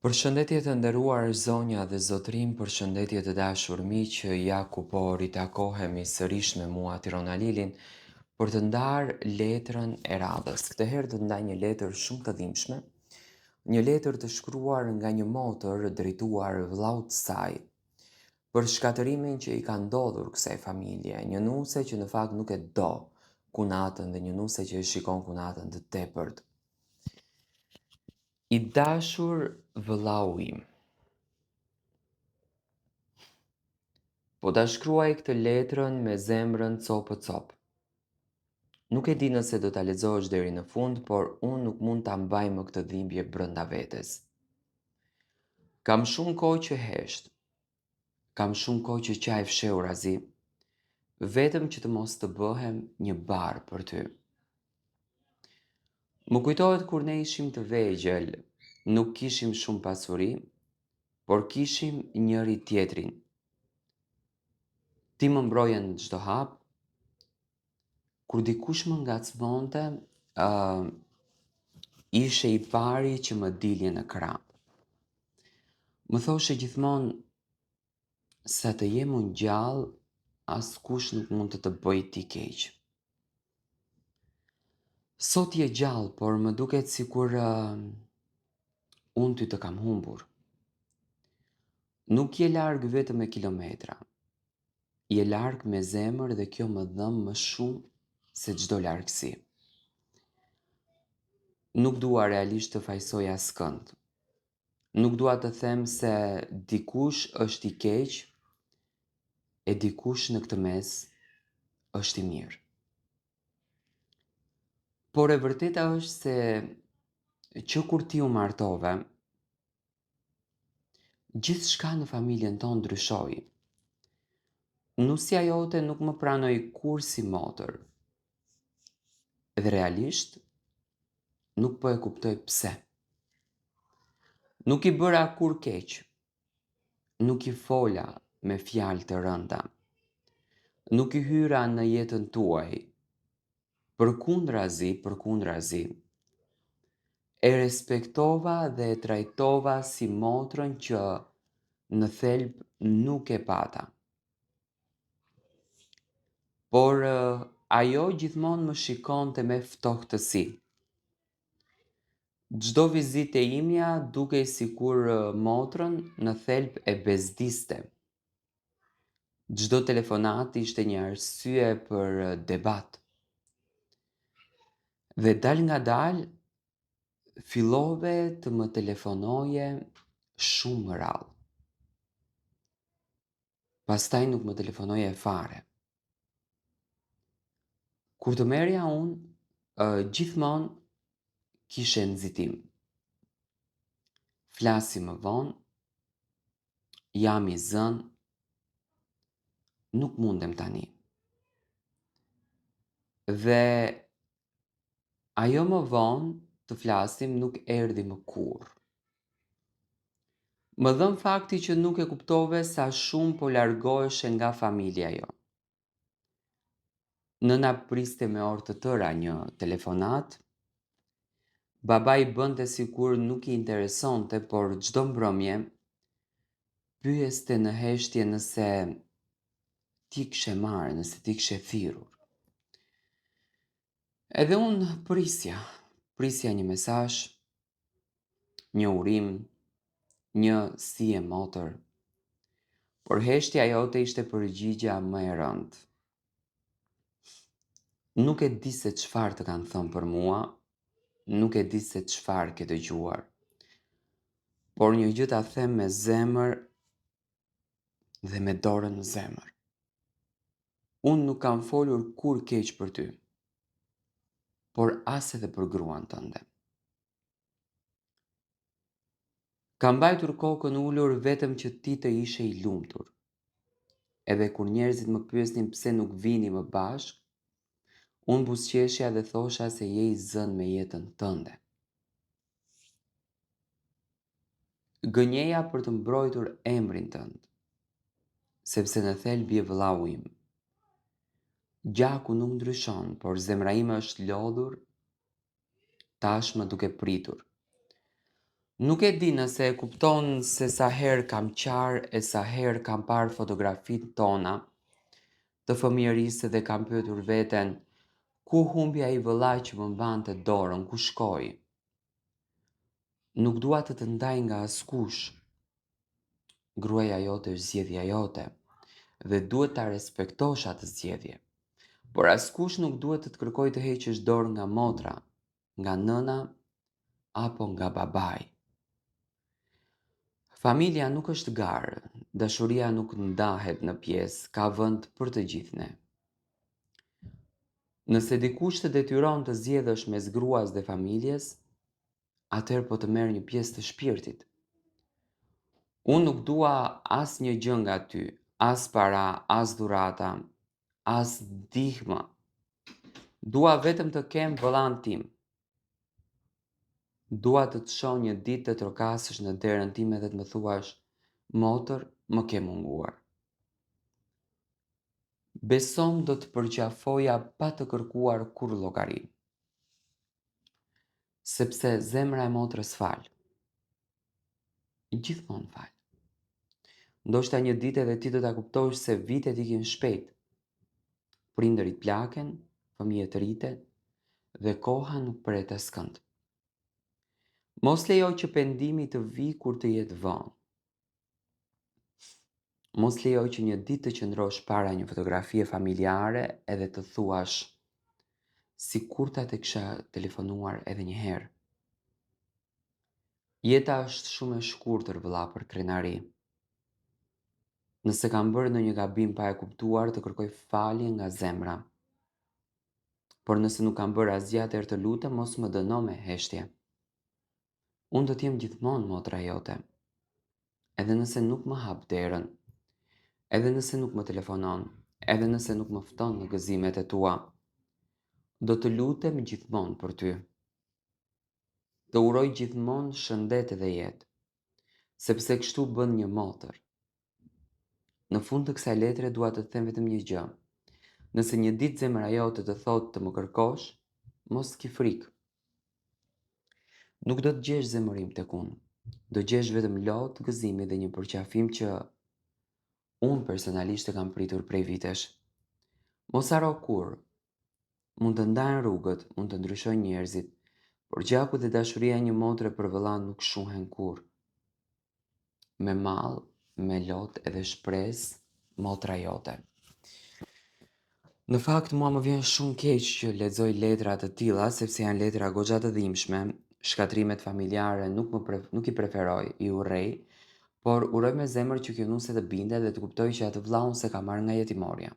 Përshëndetje të nderuar zonja dhe zotrim, përshëndetje të dashur miq, ja ku po ritakohemi sërish me mua Tirona Lilin për të ndarë letrën e radhës. Këtë herë do të ndaj një letër shumë të dhimbshme, një letër të shkruar nga një motër drejtuar vllaut të saj, për shkatërimin që i ka ndodhur kësaj familje, një nuse që në fakt nuk e do kunatën dhe një nuse që e shikon kunatën të tepërt. I dashur vëllau im, po ta shkruaj këtë letrën me zemrën copë copë. Nuk e di nëse do ta lexosh deri në fund, por unë nuk mund ta mbaj më këtë dhimbje brenda vetes. Kam shumë kohë që hesht, kam shumë kohë që qaj fshehur azi, vetëm që të mos të bëhem një barë për ty. Më kujtohet kur ne ishim të vegjël, nuk kishim shumë pasuri, por kishim njëri tjetrin. Ti më mbroje në çdo hap, kur dikush më ngacmonte, ishe i pari që më dilje në krah. Më thoshe gjithmonë sa të jem unë gjallë, askush nuk mund të të bëj ti keq. Sot je gjallë, por më duket sikur unë ty të kam humbur. Nuk je larg vetëm me kilometra. Je larg me zemër dhe kjo më dhëm më shumë se çdo largësi. Nuk dua realisht të fajsoj askënd. Nuk dua të them se dikush është i keq e dikush në këtë mes është i mirë. Por e vërteta është se që kur ti u martove, gjithçka në familjen tonë ndryshoi. Nusja jote nuk më pranoi kur si motër. Dhe realisht, nuk po e kuptoj pse. Nuk i bëra kur keq. Nuk i fola me fjalë të rënda. Nuk i hyra në jetën tuaj. Përkundrazi, e respektova dhe e trajtova si motrën që në thelb nuk e pata. Por ajo gjithmonë më shikonte me ftohtësi. Çdo vizitë e imja dukej sikur motrën në thelb e bezdiste. Çdo telefonat ishte një arsye për debat. Dhe dal nga dal, fillove të më telefonoje shumë rrallë. Pastaj nuk më telefonoje fare. Kur të merrja unë, gjithmonë kishe nxitim. Flasi më vonë, jam i zënë, nuk mundem tani. Dhe ajo më vonë të flasim nuk erdhi më kurrë. Më dhëm fakti që nuk e kuptove sa shumë po largoheshe nga familja jo. Nëna priste me orë të tëra një telefonat, baba i bënte sikur nuk i interesonte, por çdo mbrëmje pyeste në heshtje nëse ti kishe marrë, nëse ti kishe thirrur. Edhe unë prisja një mesazh, një urim, një si e motër, por heshtja jote ishte përgjigja më e rëndë. Nuk e di se çfarë të kanë thënë për mua, nuk e di se çfarë ke dëgjuar, por një gjë ta them me zemër dhe me dorën në zemër. Unë nuk kam folur kur keq për ty, por as edhe për gruan tënde. Kam mbajtur kokën ulur vetëm që ti të ishe i lumtur. Edhe kur njerëzit më pyesnin pse nuk vini më bashk, unë buzëqeshja dhe thosha se je i zënë me jetën tënde. Gënjeja për të mbrojtur emrin tënd, sepse në thelb je vëllau im. Gjaku nuk ndryshon, por zemra ime është lodhur, tashmë duke pritur. Nuk e di nëse e kupton se sa herë kam qarë e sa herë kam parë fotografit tona të fëmijërisë dhe kam pyetur veten ku humbi ai vëllai që më mbante dorën, ku shkoi. Nuk dua të të ndaj nga askush. Gruaja jote është zgjedhja jote dhe duhet ta respektosh atë zgjedhje. Por askush nuk duhet të të kërkoj të heqësh dorë nga motra, nga nëna apo nga babai. Familja nuk është garë, dashuria nuk ndahet në pjesë, ka vend për të gjithë ne. Nëse dikush të detyron të zgjedhësh mes gruas dhe familjes, atëherë po të merr një pjesë të shpirtit. Unë nuk dua as një gjë nga ty, as para, as dhurata, as ndihmë. Dua vetëm të kem vëllan tim. Dua të të shoh një ditë të trokasësh në derën time dhe të më thuash, motër, më ke munguar. Besom do të përqafoja pa të kërkuar kur llogari. Sepse zemra e motrës fal. Gjithmonë fal. Ndoshta një ditë edhe ti do ta kuptosh se vitet ikin shpejt. Prindërit plaken, fëmijët rriten dhe koha nuk pret askënd. Mos lejo që pendimi të vi kur të jetë vonë. Mos lejo që një ditë të qëndrosh para një fotografie familjare edhe të thuash si kur ta të kisha telefonuar edhe një herë. Jeta është shumë e shkurtër vëlla për krenari. Nëse kam bërë ndonjë gabim pa e kuptuar, të kërkoj falje nga zemra. Por nëse nuk kam bërë asgjë, atëherë të lutem mos më dëno me heshtje. Unë do t'jem gjithmonë motra jote. Edhe nëse nuk më hap derën, edhe nëse nuk më telefonon, edhe nëse nuk më fton në gëzimet e tua, do të lutem gjithmonë për ty. Të uroj gjithmonë shëndet dhe jetë, sepse kështu bën një motër. Në fund të kësaj letre dua të them vetëm një gjë. Nëse një ditë zemra jote të thotë të më kërkosh, mos ki frikë. Nuk do të gjesh zemërim tek unë. Do gjesh vetëm lotë, gëzimi dhe një përqafim që unë personalisht e kam pritur prej vitesh. Mos haro kur. Mund të ndahen rrugët, mund të ndryshojnë njerëzit, por gjaku dhe dashuria e një motre për vëllan nuk shuhen kur. Me mall, me lot edhe shpresë, motra jote. Në fakt, mua më vjen shumë keq që lexoj letra të tilla, sepse janë letra goxha të dhimbshme, shkatrimet familjare nuk i preferoj, i urrej, por uroj me zemër që kjo nuse të bindet dhe të kuptoj që atë vllaun se ka marrë nga jetimorja.